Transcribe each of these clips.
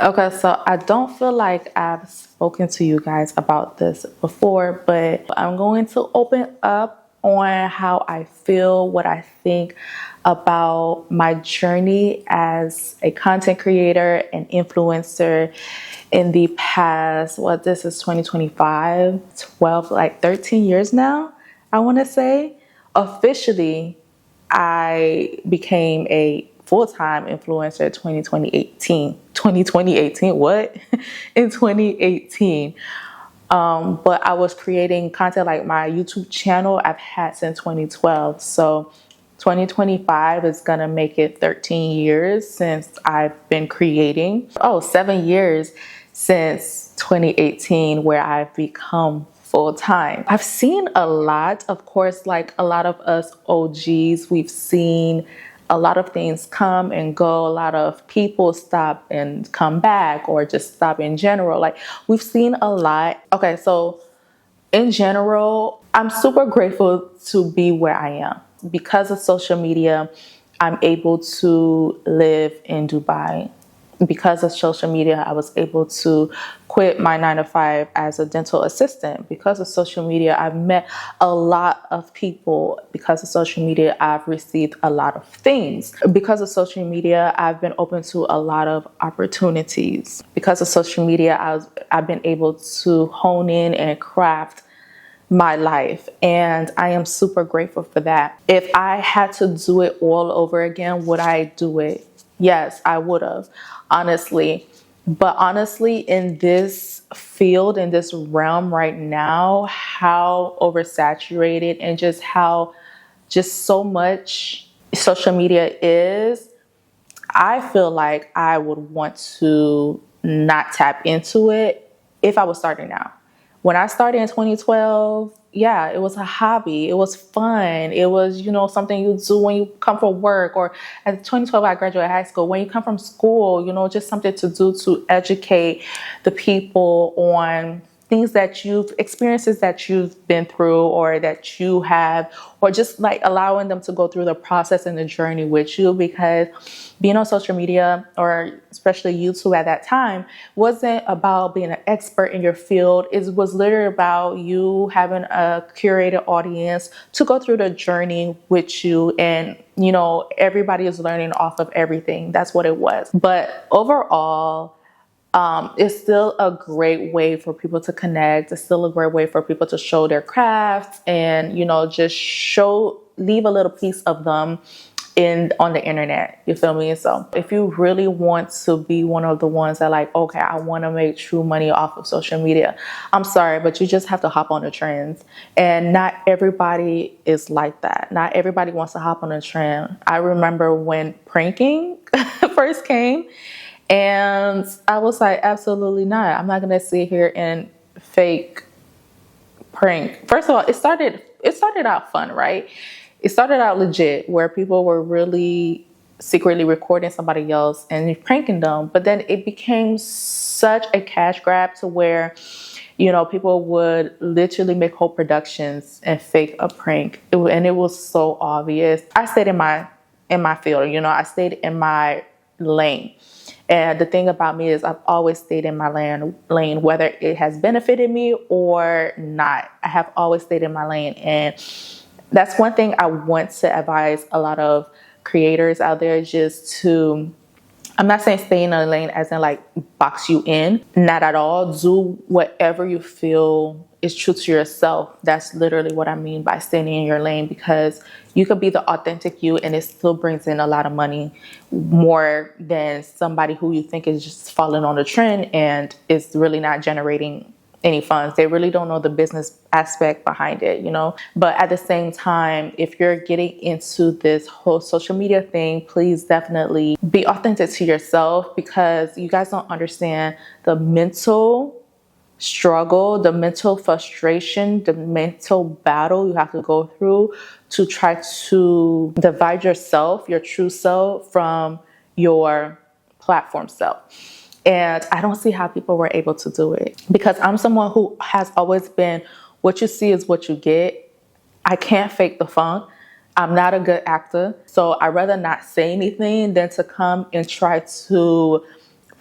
Okay, so I don't feel like I've spoken to you guys about this before, but I'm going to open up on how I feel, what I think about my journey as a content creator and influencer in the past, this is 2025, 12, like 13 years now, I want to say. Officially, I became a full-time influencer 2018. What? In 2018. But I was creating content, like my YouTube channel I've had since 2012. So 2025 is gonna make it 13 years since I've been creating. 7 years since 2018 where I've become full time. I've seen a lot, of course, like a lot of us OGs, we've seen a lot of things come and go. A lot of people stop and come back, or just stop in general. Like, we've seen a lot. Okay, so in general, I'm super grateful to be where I am. Because of social media, I'm able to live in Dubai. Because of social media, I was able to quit my 9 to 5 as a dental assistant. Because of social media, I've met a lot of people. Because of social media, I've received a lot of things. Because of social media, I've been open to a lot of opportunities. Because of social media, I've been able to hone in and craft my life, and I am super grateful for that. If I had to do it all over again, would I do it? Yes, I would have, honestly. But honestly, in this field, in this realm right now, how oversaturated and just so much social media is, I feel like I would want to not tap into it if I was starting now. When I started in 2012, yeah, it was a hobby. It was fun. It was, something you do when you come from work, or at 2012, I graduated high school. When you come from school, just something to do to educate the people on experiences that you've been through, or that you have, or just like allowing them to go through the process and the journey with you. Because being on social media, or especially YouTube at that time, wasn't about being an expert in your field. It was literally about you having a curated audience to go through the journey with you. And, everybody is learning off of everything. That's what it was. But overall, it's still a great way for people to connect. It's still a great way for people to show their crafts and, just leave a little piece of them on the internet. You feel me? So if you really want to be one of the ones that okay, I want to make true money off of social media, I'm sorry, but you just have to hop on the trends. And not everybody is like that. Not everybody wants to hop on a trend. I remember when pranking first came, and I was like, absolutely not. I'm not going to sit here and fake prank. First of all, it started out fun, right? It started out legit, where people were really secretly recording somebody else and pranking them. But then it became such a cash grab to where, people would literally make whole productions and fake a prank. And it was so obvious. I stayed in my field, I stayed in my lane. And the thing about me is I've always stayed in my lane, whether it has benefited me or not. I have always stayed in my lane. And that's one thing I want to advise a lot of creators out there, I'm not saying stay in a lane as in box you in. Not at all. Do whatever you feel is true to yourself. That's literally what I mean by staying in your lane, because you could be the authentic you and it still brings in a lot of money, more than somebody who you think is just falling on the trend and is really not generating any funds. They really don't know the business aspect behind it, But at the same time, if you're getting into this whole social media thing, please definitely be authentic to yourself, because you guys don't understand the mental struggle, the mental frustration, the mental battle you have to go through to try to divide yourself, your true self, from your platform self. And I don't see how people were able to do it, because I'm someone who has always been, what you see is what you get. I can't fake the funk. I'm not a good actor. So I'd rather not say anything than to come and try to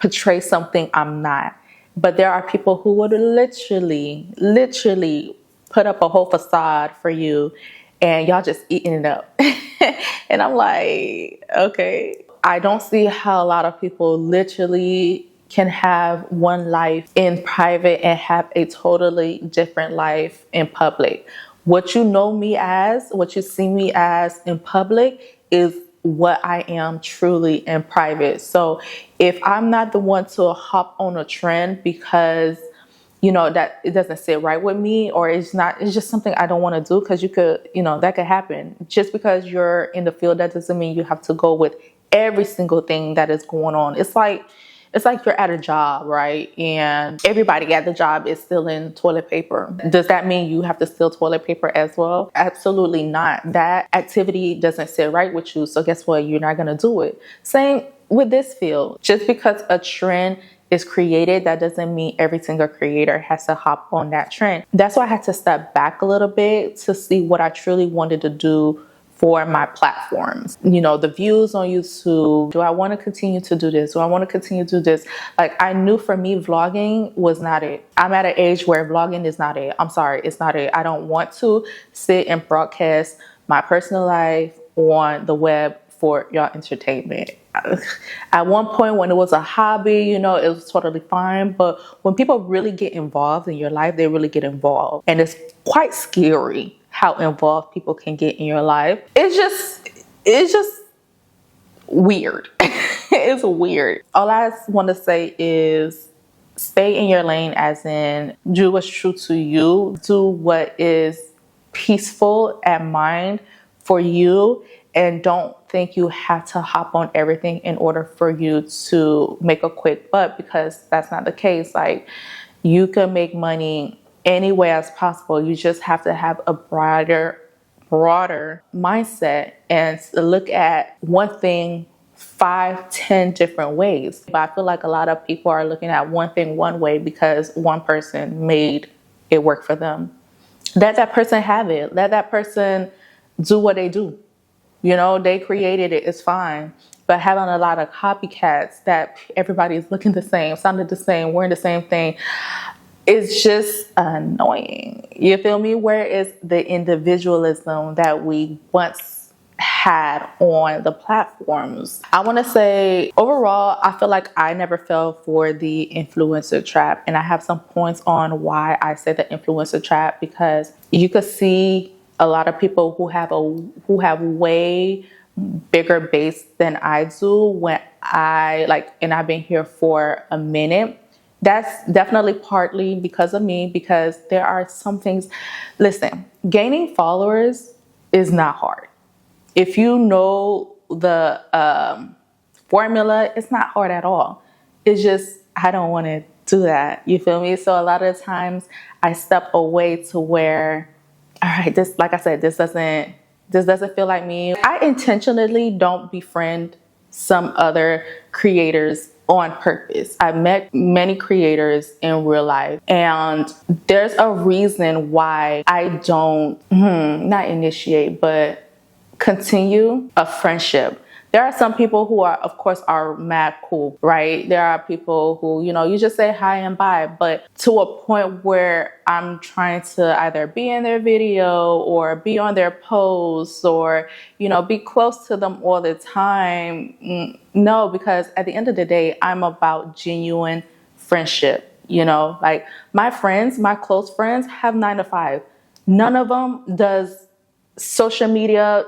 portray something I'm not. But there are people who would literally put up a whole facade for you and y'all just eating it up. And I'm like, okay. I don't see how a lot of people literally can have one life in private and have a totally different life in public. What you know me as, what you see me as in public is what I am truly in private. So if I'm not the one to hop on a trend because that it doesn't sit right with me, or it's just something I don't want to do, because that could happen. Just because you're in the field, that doesn't mean you have to go with every single thing that is going on. It's like you're at a job, right? And everybody at the job is stealing toilet paper. Does that mean you have to steal toilet paper as well? Absolutely not. That activity doesn't sit right with you. So guess what? You're not going to do it. Same with this field. Just because a trend is created, that doesn't mean every single creator has to hop on that trend. That's why I had to step back a little bit to see what I truly wanted to do for my platforms. The views on YouTube. Do I want to continue to do this? Do I want to continue to do this? Like, I knew for me, vlogging was not it. I'm at an age where vlogging is not it. I'm sorry, it's not it. I don't want to sit and broadcast my personal life on the web for your entertainment. At one point, when it was a hobby, it was totally fine. But when people really get involved in your life, they really get involved. And it's quite scary how involved people can get in your life. It's just weird. It's weird. All I want to say is stay in your lane, as in do what's true to you. Do what is peaceful at mind for you. And don't think you have to hop on everything in order for you to make a quick buck, because that's not the case. Like, you can make money any way as possible. You just have to have a broader mindset and look at one thing 5-10 different ways. But I feel like a lot of people are looking at one thing one way because one person made it work for them. Let that person have it. Let that person do what they do. They created it, it's fine. But having a lot of copycats that everybody's looking the same, sounding the same, wearing the same thing, it's just annoying. You feel me? Where is the individualism that we once had on the platforms? I want to say, overall, I feel like I never fell for the influencer trap. And I have some points on why I say the influencer trap, because you could see a lot of people who have way bigger base than I do and I've been here for a minute. That's definitely partly because of me, because there are some things. Listen, gaining followers is not hard. If you know the formula, it's not hard at all. It's just, I don't want to do that. You feel me? So a lot of times I step away to where, all right, this doesn't feel like me. I intentionally don't befriend some other creators on purpose. I've met many creators in real life, and there's a reason why I don't, not initiate, but continue a friendship. There are some people who are mad cool, right? There are people who, you just say hi and bye, but to a point where I'm trying to either be in their video or be on their posts or, be close to them all the time. No, because at the end of the day, I'm about genuine friendship. Like my friends, my close friends have 9 to 5. None of them does social media.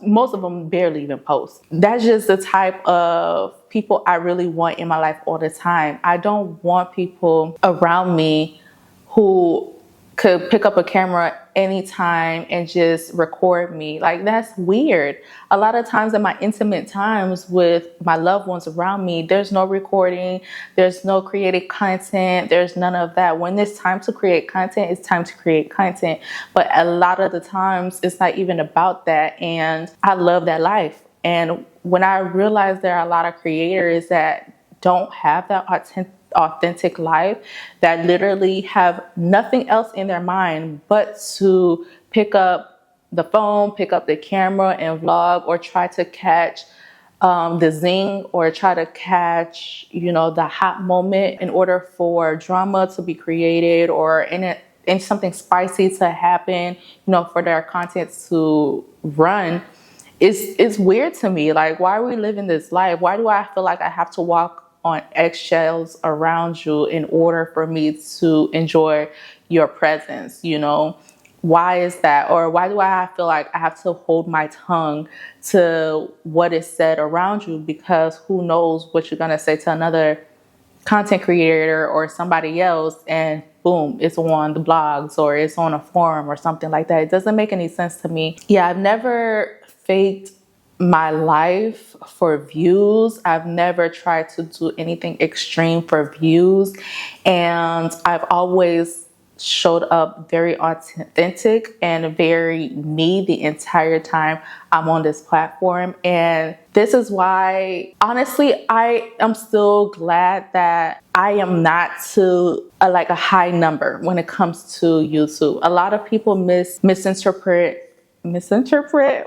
Most of them barely even post. That's just the type of people I really want in my life all the time. I don't want people around me who could pick up a camera anytime and just record me. Like, that's weird. A lot of times in my intimate times with my loved ones around me, there's no recording, there's no creative content, there's none of that. When it's time to create content, it's time to create content. But a lot of the times it's not even about that. And I love that life. And when I realized there are a lot of creators that don't have that authentic life, that literally have nothing else in their mind but to pick up the phone, pick up the camera and vlog, or try to catch the zing or try to catch, the hot moment in order for drama to be created or in something spicy to happen, for their content to run. It's weird to me. Like, why are we living this life? Why do I feel like I have to walk on eggshells around you in order for me to enjoy your presence? Why is that? Or why do I feel like I have to hold my tongue to what is said around you? Because who knows what you're going to say to another content creator or somebody else, and boom, it's on the blogs or it's on a forum or something like that. It doesn't make any sense to me. Yeah, I've never faked my life for views. I've never tried to do anything extreme for views. And I've always showed up very authentic and very me the entire time I'm on this platform. And this is why, honestly, I am still glad that I am not to like a high number when it comes to YouTube. A lot of people misinterpret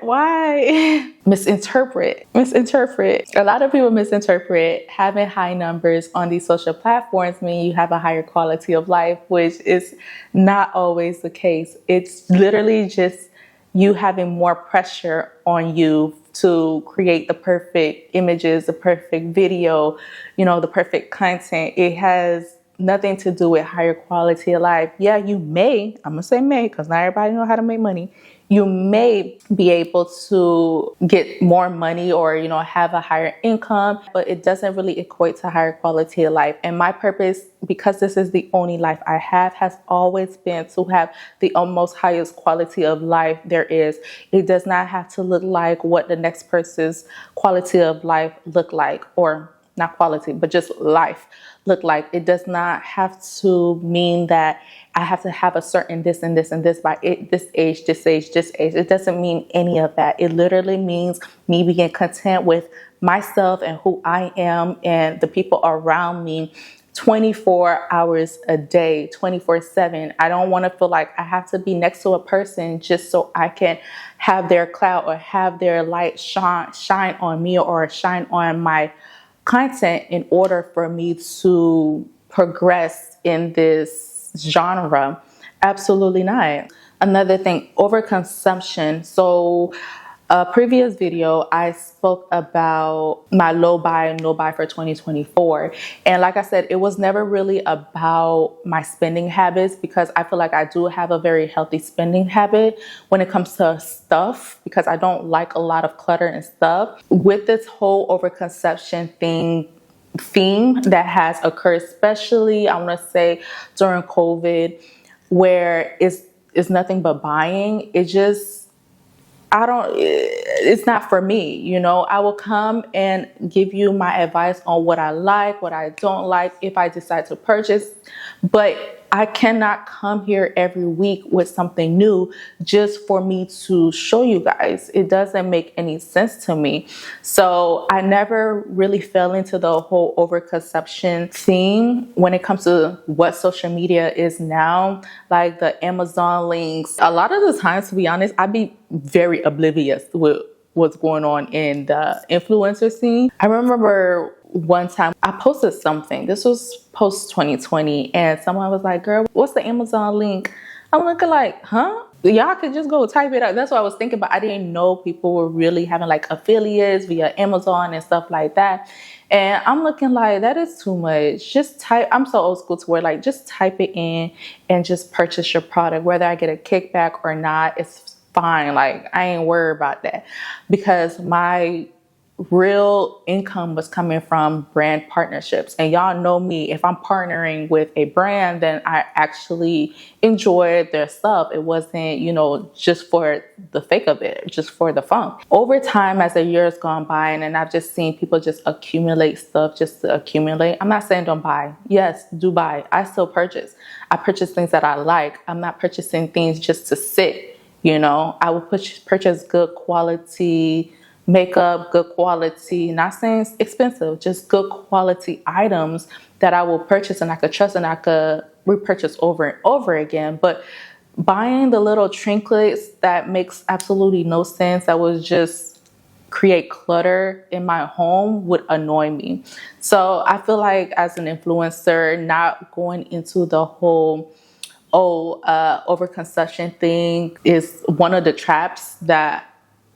why misinterpret a lot of people misinterpret having high numbers on these social platforms mean you have a higher quality of life, which is not always the case. It's literally just you having more pressure on you to create the perfect images, the perfect video, the perfect content. It has nothing to do with higher quality of life. Yeah, you may, I'm gonna say may, because not everybody know how to make money. You may be able to get more money or, have a higher income, but it doesn't really equate to higher quality of life. And my purpose, because this is the only life I have, has always been to have the almost highest quality of life there is. It does not have to look like what the next person's quality of life look like, or not quality, but just life look like. It does not have to mean that I have to have a certain this and this and this by this age, this age, this age. It doesn't mean any of that. It literally means me being content with myself and who I am and the people around me 24 hours a day, 24/7. I don't want to feel like I have to be next to a person just so I can have their clout or have their light shine on me or shine on my content in order for me to progress in this genre. Absolutely not. Another thing, overconsumption. So a previous video, I spoke about my low buy, no buy for 2024. And like I said, it was never really about my spending habits, because I feel like I do have a very healthy spending habit when it comes to stuff, because I don't like a lot of clutter and stuff. With this whole overconsumption theme that has occurred, especially I want to say during COVID, where it's nothing but buying. It's not for me. I will come and give you my advice on what I like, what I don't like, if I decide to purchase, but I cannot come here every week with something new just for me to show you guys. It doesn't make any sense to me. So I never really fell into the whole overconsumption theme when it comes to what social media is now, like the Amazon links. A lot of the times, to be honest, I'd be very oblivious with what's going on in the influencer scene. I remember one time I posted something. This was post 2020, and someone was like, "Girl, what's the Amazon link?" I'm looking like, huh? Y'all could just go type it out. That's what I was thinking, but I didn't know people were really having like affiliates via Amazon and stuff like that. And I'm looking like, that is too much. Just type. I'm so old school to where like, just type it in and just purchase your product. Whether I get a kickback or not, it's fine. Like, I ain't worried about that, because my real income was coming from brand partnerships. And y'all know me, if I'm partnering with a brand, then I actually enjoy their stuff. It wasn't, just for the fake of it, just for the fun. Over time, as the years gone by, and I've just seen people just accumulate stuff just to accumulate. I'm not saying don't buy. Yes, do buy. I still purchase. I purchase things that I like. I'm not purchasing things just to sit. I will purchase good quality makeup, good quality, not saying it's expensive, just good quality items that I will purchase and I could trust and I could repurchase over and over again. But buying the little trinkets that makes absolutely no sense, that was just create clutter in my home would annoy me. So I feel like as an influencer, not going into the whole overconsumption thing is one of the traps that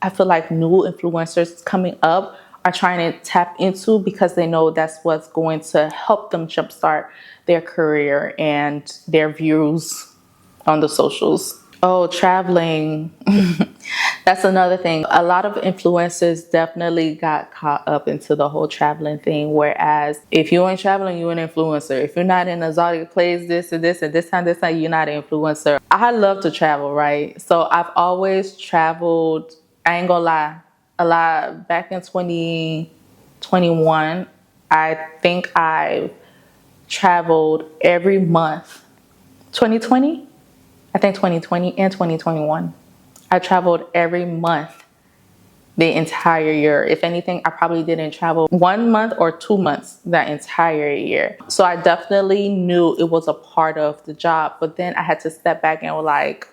I feel like new influencers coming up are trying to tap into, because they know that's what's going to help them jumpstart their career and their views on the socials. Oh, traveling. That's another thing. A lot of influencers definitely got caught up into the whole traveling thing. Whereas if you ain't traveling, you're an influencer. If you're not in a exotic place, this and this and this time, you're not an influencer. I love to travel, right? So I've always traveled, I ain't gonna lie, a lot. Back in 2021, I think I've traveled every month. 2020? I think 2020 and 2021. I traveled every month the entire year. If anything, I probably didn't travel 1 month or 2 months that entire year. So I definitely knew it was a part of the job. But then I had to step back and was like,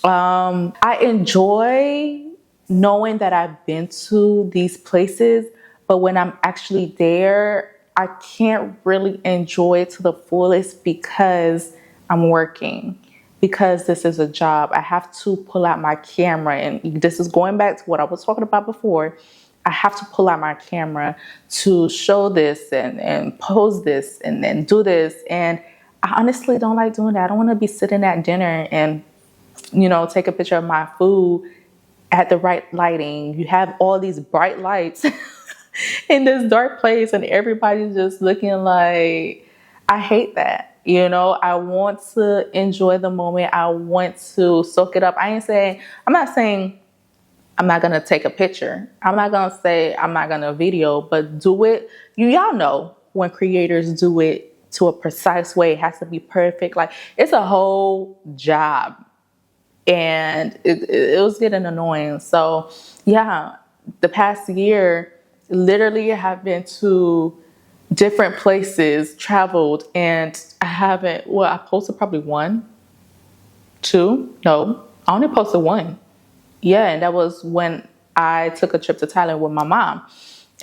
I enjoy knowing that I've been to these places, but when I'm actually there, I can't really enjoy it to the fullest because I'm working. Because this is a job, I have to pull out my camera. And this is going back to what I was talking about before. I have to pull out my camera to show this and pose this and then do this. And I honestly don't like doing that. I don't want to be sitting at dinner and, take a picture of my food at the right lighting. You have all these bright lights in this dark place and everybody's just looking like, I hate that. I want to enjoy the moment. I want to soak it up. I'm not saying I'm not going to take a picture. I'm not going to say I'm not going to video, but do it. Y'all know when creators do it to a precise way, it has to be perfect. Like, it's a whole job. And it was getting annoying. So yeah, the past year, literally I have been to different places, traveled, and I posted probably one, two, no, I only posted one. Yeah, and that was when I took a trip to Thailand with my mom.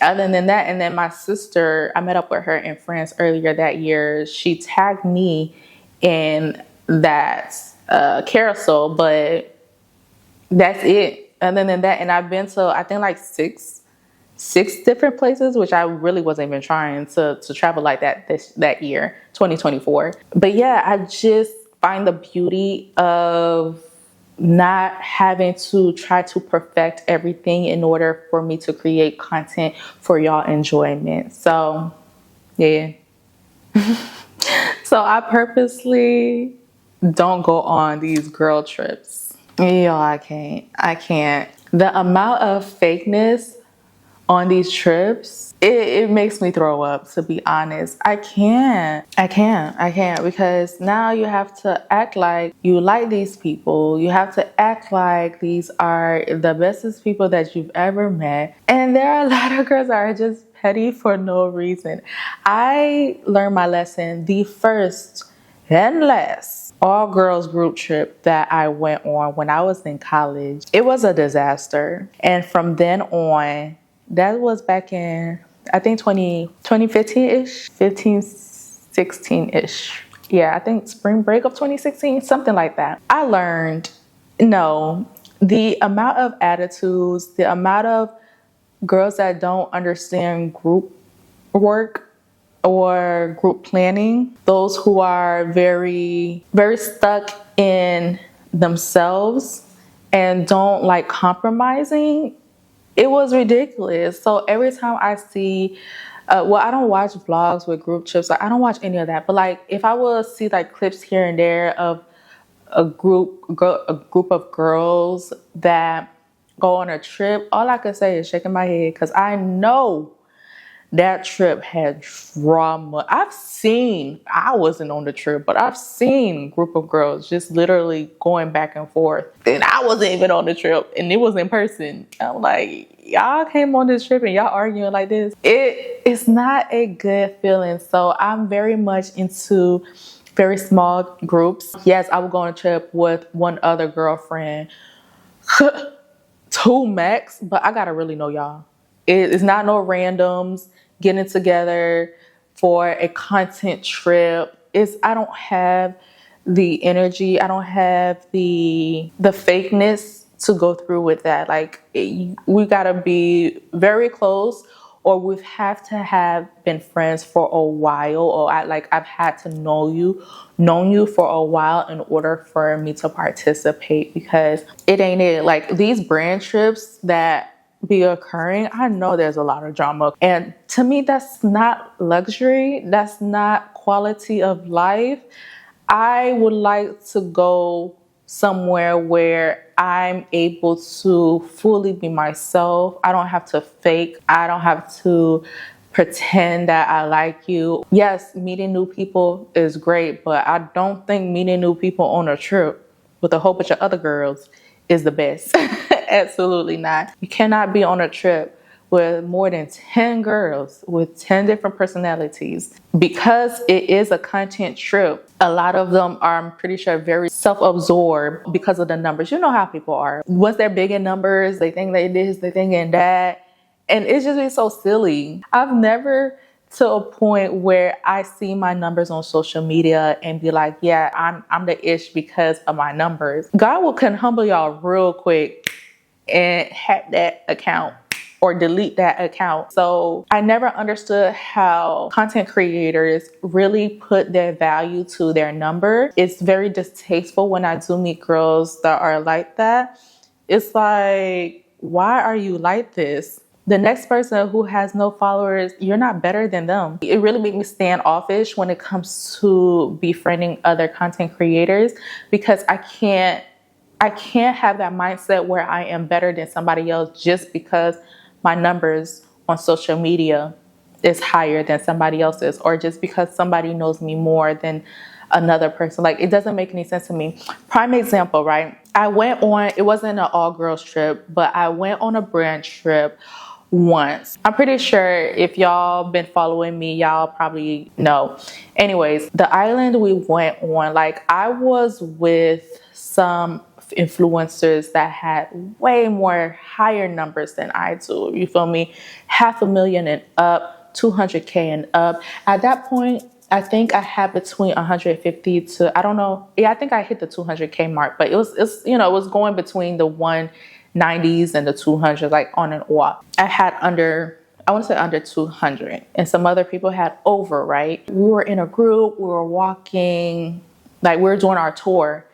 Other than that, and then my sister, I met up with her in France earlier that year. She tagged me in that carousel, but that's it. Other than that, and I've been to, I think, like six different places, which I really wasn't even trying to travel like that year, 2024. But yeah, I just find the beauty of not having to try to perfect everything in order for me to create content for y'all enjoyment. So yeah. So I purposely don't go on these girl trips. Yo, I can't. The amount of fakeness on these trips, it makes me throw up, to be honest. I can't, because now you have to act like you like these people. You have to act like these are the bestest people that you've ever met. And there are a lot of girls that are just petty for no reason. I learned my lesson the first and last all girls group trip that I went on when I was in college. It was a disaster. And from then on, that was back in, I think 2015-ish, 15, 16-ish. Yeah, I think spring break of 2016, something like that. I learned, no, the amount of attitudes, the amount of girls that don't understand group work or group planning, those who are very, very stuck in themselves and don't like compromising, it was ridiculous. So every time I see, I don't watch vlogs with group trips. Like, I don't watch any of that. But like, if I will see like clips here and there of a group of girls that go on a trip, all I can say is shaking my head, because I know that trip had drama. I wasn't on the trip, but I've seen a group of girls just literally going back and forth. And I wasn't even on the trip, and it was in person. I'm like, y'all came on this trip and y'all arguing like this. It's not a good feeling. So I'm very much into very small groups. Yes, I would go on a trip with one other girlfriend. two max, but I gotta really know y'all. It's not no randoms getting together for a content trip. I don't have the energy. I don't have the fakeness to go through with that. Like we gotta be very close, or we have to have been friends for a while, or I've had to known you for a while in order for me to participate, because it ain't it. Like these brand trips that be occurring, I know there's a lot of drama. And to me, that's not luxury. That's not quality of life. I would like to go somewhere where I'm able to fully be myself. I don't have to fake. I don't have to pretend that I like you. Yes, meeting new people is great, but I don't think meeting new people on a trip with a whole bunch of other girls is the best. Absolutely not. You cannot be on a trip with more than 10 girls with 10 different personalities. Because it is a content trip, a lot of them are, I'm pretty sure, very self-absorbed because of the numbers. You know how people are. Once they're big in numbers, they think they this, they think in that. And it's just so silly. I've never to a point where I see my numbers on social media and be like, yeah, I'm the ish because of my numbers. God can humble y'all real quick and hack that account or delete that account. So I never understood how content creators really put their value to their number. It's very distasteful when I do meet girls that are like that. It's like, why are you like this? The next person who has no followers, you're not better than them. It really made me standoffish when it comes to befriending other content creators, because I can't have that mindset where I am better than somebody else just because my numbers on social media is higher than somebody else's, or just because somebody knows me more than another person. Like, it doesn't make any sense to me. Prime example, right? I went on, it wasn't an all girls trip, but I went on a brand trip once. I'm pretty sure if y'all been following me, y'all probably know. Anyways, the island we went on, like I was with some influencers that had way more higher numbers than I do. You feel me? 500,000 and up, 200K and up. At that point, I think I had between 150 to, I don't know. Yeah, I think I hit the 200K mark, but it was going between the 190s and the 200s, like on and off. I had I want to say under 200, and some other people had over, right? We were in a group, we were walking, like we were doing our tour,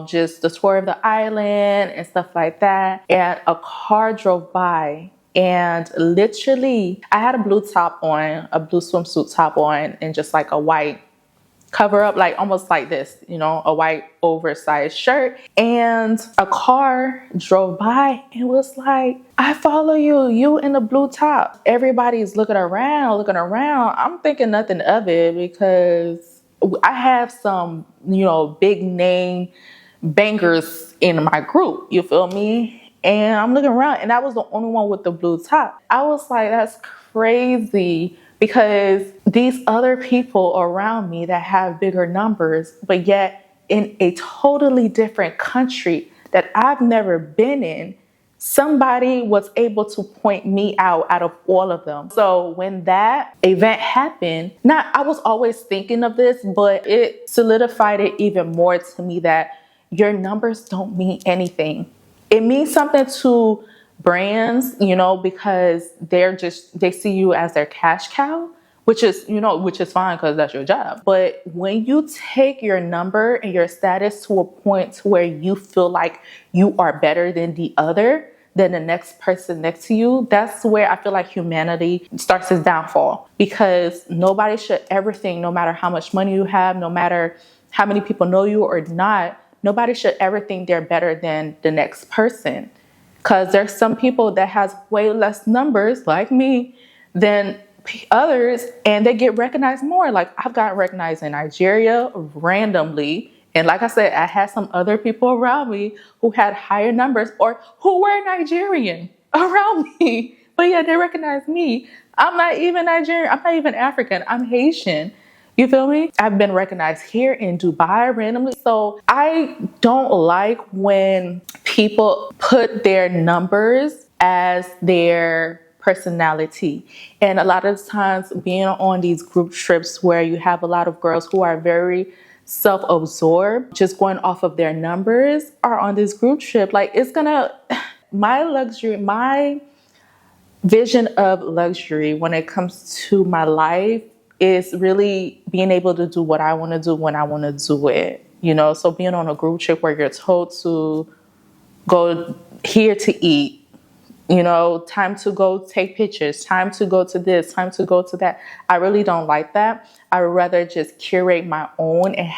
just the tour of the island and stuff like that. And a car drove by, and literally I had a blue top on, a blue swimsuit top on, and just like a white cover up, like almost like this, a white oversized shirt. And a car drove by and was like, I follow you in the blue top. Everybody's looking around. I'm thinking nothing of it, because I have some, big name bangers in my group. You feel me? And I'm looking around, and I was the only one with the blue top. I was like, that's crazy, because these other people around me that have bigger numbers, but yet in a totally different country that I've never been in, somebody was able to point me out of all of them. So when that event happened, I was always thinking of this, but it solidified it even more to me that your numbers don't mean anything. It means something to brands, because they see you as their cash cow, which is fine, because that's your job. But when you take your number and your status to a point to where you feel like you are better than the next person next to you, that's where I feel like humanity starts its downfall. Because nobody should ever think, no matter how much money you have, no matter how many people know you or not, nobody should ever think they're better than the next person. Because there's some people that has way less numbers, like me, than others, and they get recognized more. Like, I've gotten recognized in Nigeria randomly. And like I said, I had some other people around me who had higher numbers or who were Nigerian around me. But yeah, they recognized me. I'm not even Nigerian. I'm not even African. I'm Haitian. You feel me? I've been recognized here in Dubai randomly. So I don't like when people put their numbers as their personality. And a lot of times being on these group trips where you have a lot of girls who are very self-absorbed, just going off of their numbers, are on this group trip, like it's gonna, my vision of luxury when it comes to my life is really being able to do what I want to do when I want to do it. You know, so being on a group trip where you're told to go here to eat, you know, time to go take pictures, time to go to this, time to go to that. I really don't like that. I would rather just curate my own and,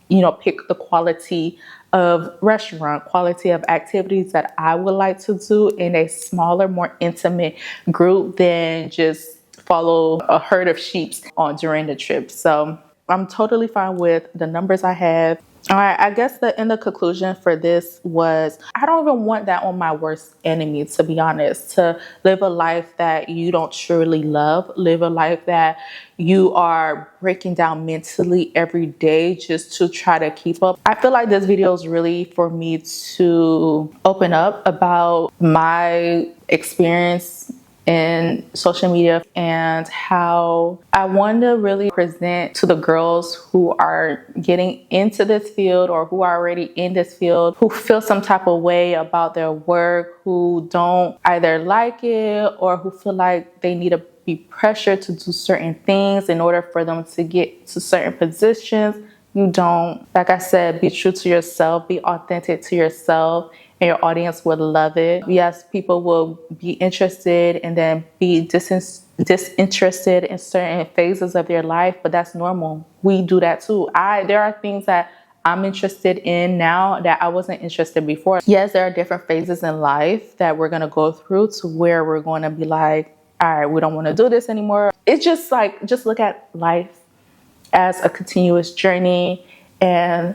you know, pick the quality of restaurant, quality of activities that I would like to do in a smaller, more intimate group than just follow a herd of sheep on during the trip. So I'm totally fine with the numbers I have. All right, I guess in the conclusion for this was, I don't even want that on my worst enemy, to be honest. To live a life that you don't truly love, live a life that you are breaking down mentally every day just to try to keep up. I feel like this video is really for me to open up about my experience in social media and how I want to really present to the girls who are getting into this field or who are already in this field, who feel some type of way about their work, who don't either like it or who feel like they need to be pressured to do certain things in order for them to get to certain positions. You don't. Like I said, be true to yourself, be authentic to yourself, and your audience would love it. Yes, people will be interested and then be disinterested in certain phases of their life, but that's normal. We do that too. There are things that I'm interested in now that I wasn't interested before. Yes, there are different phases in life that we're gonna go through to where we're gonna be like, all right, we don't wanna do this anymore. It's just like, just look at life as a continuous journey. And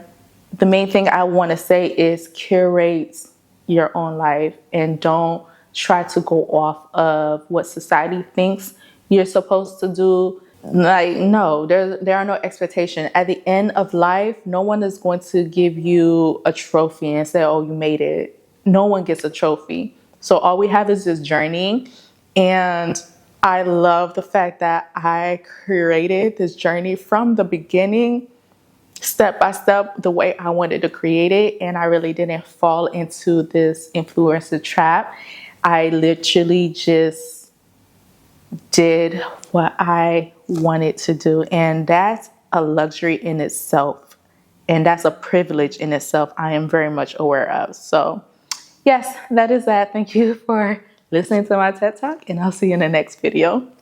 the main thing I want to say is curate your own life and don't try to go off of what society thinks you're supposed to do. Like, no, there are no expectations. At the end of life, no one is going to give you a trophy and say, oh, you made it. No one gets a trophy. So all we have is this journey. And I love the fact that I created this journey from the beginning, step by step, the way I wanted to create it. And I really didn't fall into this influencer trap. I literally just did what I wanted to do. And that's a luxury in itself. And that's a privilege in itself I am very much aware of. So yes, that is that. Thank you for listening to my TED Talk, and I'll see you in the next video.